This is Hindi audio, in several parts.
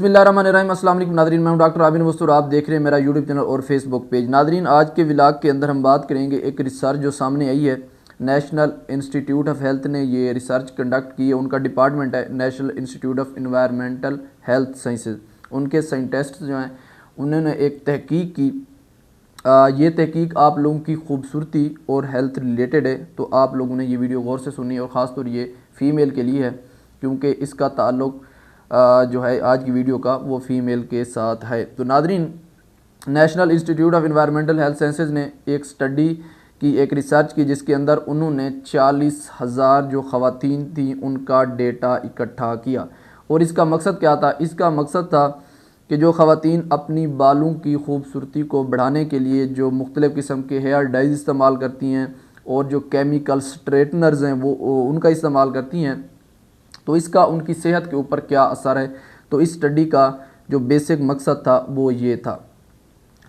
बिस्मिल्लाहिर्रहमानिर्रहीम। अस्सलाम वालेकुम नादरीन, मैं हूं डॉक्टर आबिद मस्तूर। आप देख रहे हैं मेरा यूट्यूब चैनल और फेसबुक पेज। नादरीन, आज के व्लॉग के अंदर हम बात करेंगे एक रिसर्च जो सामने आई है। नेशनल इंस्टीट्यूट ऑफ हेल्थ ने ये रिसर्च कंडक्ट की है। उनका डिपार्टमेंट है national institute of environmental health sciences. उनके साइंटिस्ट जो हैं उन्होंने एक तहकीक की। ये तहकीक आप लोगों की खूबसूरती और हेल्थ रिलेटेड है, तो आप लोगों ने ये वीडियो गौर से सुनी है और ख़ास तौर ये फ़ीमेल के लिए है, क्योंकि इसका ताल्लुक़ जो है आज की वीडियो का वो फ़ीमेल के साथ है। तो Nadreen, national institute of environmental health sciences ने एक स्टडी की, एक रिसर्च की, जिसके अंदर उन्होंने 40,000 जो ख़वातीन थी उनका डेटा इकट्ठा किया। और इसका मकसद क्या था? इसका मकसद था कि जो ख़वातीन अपनी बालों की खूबसूरती को बढ़ाने के लिए जो मुख्तलिफ़ किस्म के हेयर डाइज इस्तेमाल करती हैं और जो केमिकल स्ट्रेटनर्स हैं वो उनका इस्तेमाल करती हैं, तो इसका उनकी सेहत के ऊपर क्या असर है। तो इस स्टडी का जो बेसिक मकसद था वो ये था।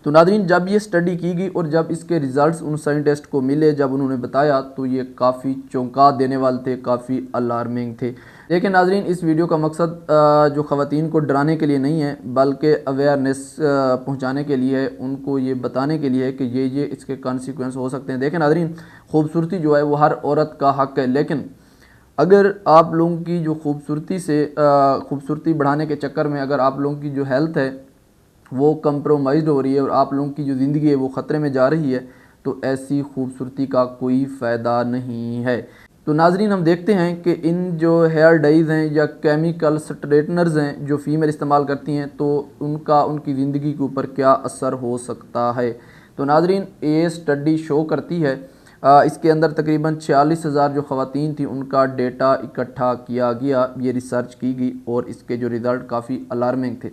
तो नादरीन, जब ये स्टडी की गई और जब इसके रिज़ल्ट्स उन साइंटिस्ट को मिले, जब उन्होंने बताया, तो ये काफ़ी चौंका देने वाले थे, काफ़ी अलार्मिंग थे। लेकिन नादरीन, इस वीडियो का मकसद जो ख़वातीन को डराने के लिए नहीं है, बल्कि अवेयरनेस पहुँचाने के लिए है, उनको ये बताने के लिए है कि ये इसके कॉन्सिक्वेंस हो सकते हैं। देखें नादरीन, खूबसूरती जो है वो हर औरत का हक़ है, लेकिन अगर आप लोगों की जो खूबसूरती बढ़ाने के चक्कर में अगर आप लोगों की जो हेल्थ है वो कंप्रोमाइज़ हो रही है और आप लोगों की जो ज़िंदगी है वो ख़तरे में जा रही है, तो ऐसी खूबसूरती का कोई फ़ायदा नहीं है। तो नाजरीन, हम देखते हैं कि इन जो हेयर डाइज़ हैं या केमिकल स्ट्रेटनर्स हैं जो फ़ीमेल इस्तेमाल करती हैं, तो उनका उनकी ज़िंदगी के ऊपर क्या असर हो सकता है। तो नाजरीन, ये स्टडी शो करती है, इसके अंदर तकरीबन 40,000 जो ख़वातीन थी उनका डेटा इकट्ठा किया गया, ये रिसर्च की गई और इसके जो रिज़ल्ट काफ़ी अलार्मिंग थे,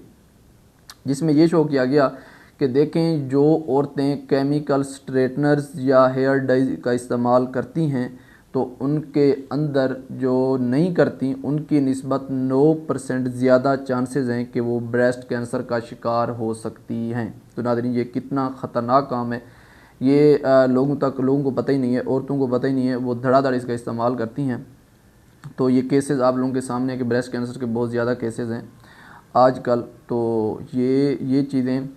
जिसमें ये शो किया गया कि देखें जो औरतें केमिकल स्ट्रेटनर्स या हेयर डाइज का इस्तेमाल करती हैं तो उनके अंदर जो नहीं करती उनकी निस्बत 9% ज़्यादा चांसेस हैं कि वो ब्रेस्ट कैंसर का शिकार हो सकती हैं। तो नाज़रीन, ये कितना ख़तरनाक काम है, ये लोगों को पता ही नहीं है, औरतों को पता ही नहीं है, वो धड़ाधड़ इसका इस्तेमाल करती हैं। तो ये केसेस आप लोगों के सामने है कि ब्रेस्ट कैंसर के बहुत ज़्यादा केसेस हैं आजकल। तो ये चीज़ें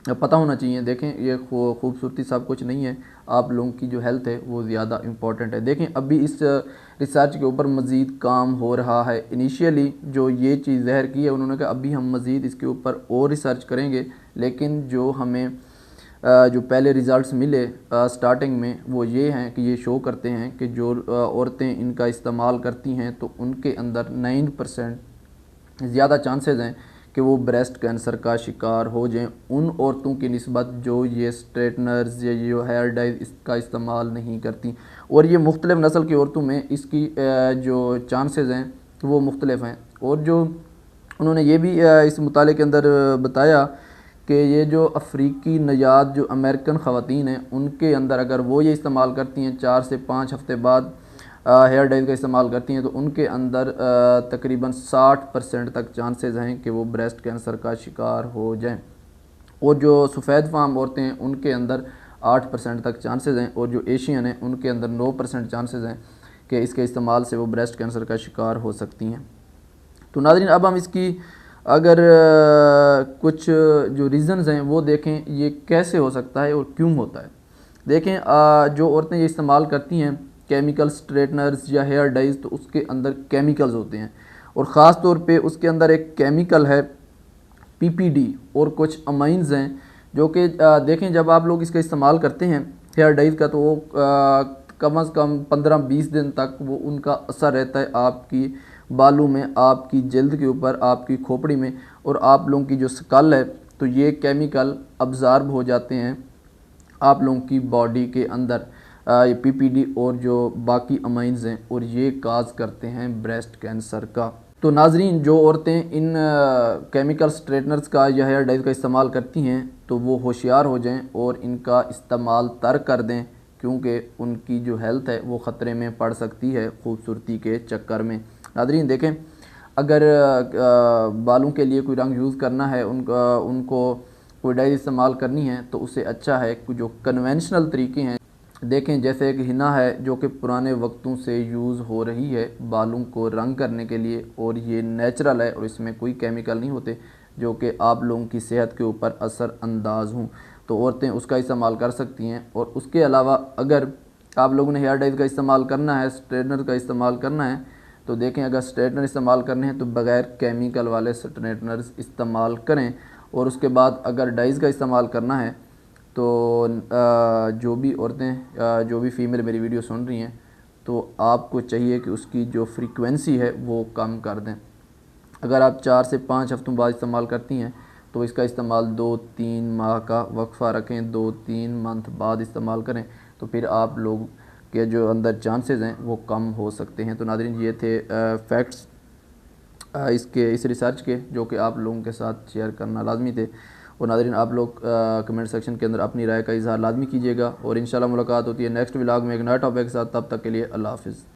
पता होना चाहिए। देखें, ये खूबसूरती सब कुछ नहीं है, आप लोगों की जो हेल्थ है वो ज़्यादा इम्पॉर्टेंट है। देखें, अभी इस रिसर्च के ऊपर मज़ीद काम हो रहा है। इनिशियली जो ये चीज़ ज़ाहिर की है उन्होंने कहा अभी हम मज़ीद इसके ऊपर और रिसर्च करेंगे, लेकिन जो हमें जो पहले रिज़ल्ट्स मिले स्टार्टिंग में वो ये हैं कि ये शो करते हैं कि जो औरतें इनका इस्तेमाल करती हैं तो उनके अंदर 9% ज़्यादा चांसेस हैं कि वो ब्रेस्ट कैंसर का शिकार हो जाएं उन औरतों की निस्बत जो ये स्ट्रेटनर्स या जो हेयर डाइज इसका इस्तेमाल नहीं करती। और ये मुख्तलिफ़ नस्ल की औरतों में इसकी जो चांसेस हैं वो मुख्तलिफ़ हैं। और जो उन्होंने ये भी इस मुताले के अंदर बताया कि ये जो अफ्रीकी नयाद जो अमेरिकन ख़वातीन हैं उनके अंदर अगर वो ये इस्तेमाल करती हैं 4 से 5 हफ़्ते बाद हेयर डाइज का इस्तेमाल करती हैं, तो उनके अंदर तकरीबन 60% तक चांसेस हैं कि वो ब्रेस्ट कैंसर का शिकार हो जाएं। और जो सफ़ेद फार्म औरतें हैं उनके अंदर 8% तक चांसेस हैं, और जो एशियन हैं उनके अंदर 9% चांसेस हैं कि इसके इस्तेमाल से वो ब्रेस्ट कैंसर का शिकार हो सकती हैं। तो नाज़रीन, अब हम इसकी अगर कुछ जो रीज़न्स हैं वो देखें, ये कैसे हो सकता है और क्यों होता है। देखें, जो औरतें ये इस्तेमाल करती हैं केमिकल स्ट्रेटनर्स या हेयर डाइज, तो उसके अंदर केमिकल्स होते हैं और ख़ास तौर पे उसके अंदर एक केमिकल है PPD और कुछ अमाइंस हैं जो कि देखें जब आप लोग इसका इस्तेमाल करते हैं हेयर डाइज का, तो वो कम से कम 15-20 दिन तक वो उनका असर रहता है आपकी बालों में, आपकी जल्द के ऊपर, आपकी खोपड़ी में, और आप लोगों की जो स्कल है तो ये केमिकल अब्ज़ॉर्ब हो जाते हैं आप लोगों की बॉडी के अंदर, ये PPD और जो बाकी अमाइंस हैं, और ये काज करते हैं ब्रेस्ट कैंसर का। तो नाजरीन, जो औरतें इन केमिकल स्ट्रेटनर्स का या हेयर डाइज का इस्तेमाल करती हैं तो वो होशियार हो जाएं और इनका इस्तेमाल तर्क कर दें, क्योंकि उनकी जो हेल्थ है वो ख़तरे में पड़ सकती है खूबसूरती के चक्कर में। नाजरीन देखें, अगर बालों के लिए कोई रंग यूज़ करना है, उनको कोई डाइज इस्तेमाल करनी है, तो उससे अच्छा है कि जो कन्वेंशनल तरीके हैं देखें जैसे एक हिना है जो कि पुराने वक्तों से यूज़ हो रही है बालों को रंग करने के लिए, और ये नेचुरल है और इसमें कोई केमिकल नहीं होते जो कि आप लोगों की सेहत के ऊपर असर अंदाज हों, तो औरतें उसका इस्तेमाल कर सकती हैं। और उसके अलावा अगर आप लोगों ने हेयर डाई का इस्तेमाल करना है, स्ट्रेटनर का इस्तेमाल करना है, तो देखें अगर स्ट्रेटनर इस्तेमाल करने हैं तो बग़ैर केमिकल वाले स्ट्रेटनर्स इस्तेमाल करें। और उसके बाद अगर डाइज़ का इस्तेमाल करना है तो जो भी औरतें जो भी फ़ीमेल मेरी वीडियो सुन रही हैं, तो आपको चाहिए कि उसकी जो फ्रीक्वेंसी है वो कम कर दें। अगर आप 4 से 5 हफ्तों बाद इस्तेमाल करती हैं तो इसका इस्तेमाल 2-3 माह का वक्फ़ा रखें, 2-3 मंथ बाद इस्तेमाल करें, तो फिर आप लोग के जो अंदर चांसेस हैं वो कम हो सकते हैं। तो नाज़रीन ये थे फैक्ट्स इस रिसर्च के जो कि आप लोगों के साथ शेयर करना लाजमी थे। और नाज़रीन आप लोग कमेंट सेक्शन के अंदर अपनी राय का इज़हार लाजमी कीजिएगा, और इंशाल्लाह मुलाकात होती है नेक्स्ट व्लॉग में एक नया टॉपिक के साथ। तब तक के लिए अल्लाह हाफ़िज़।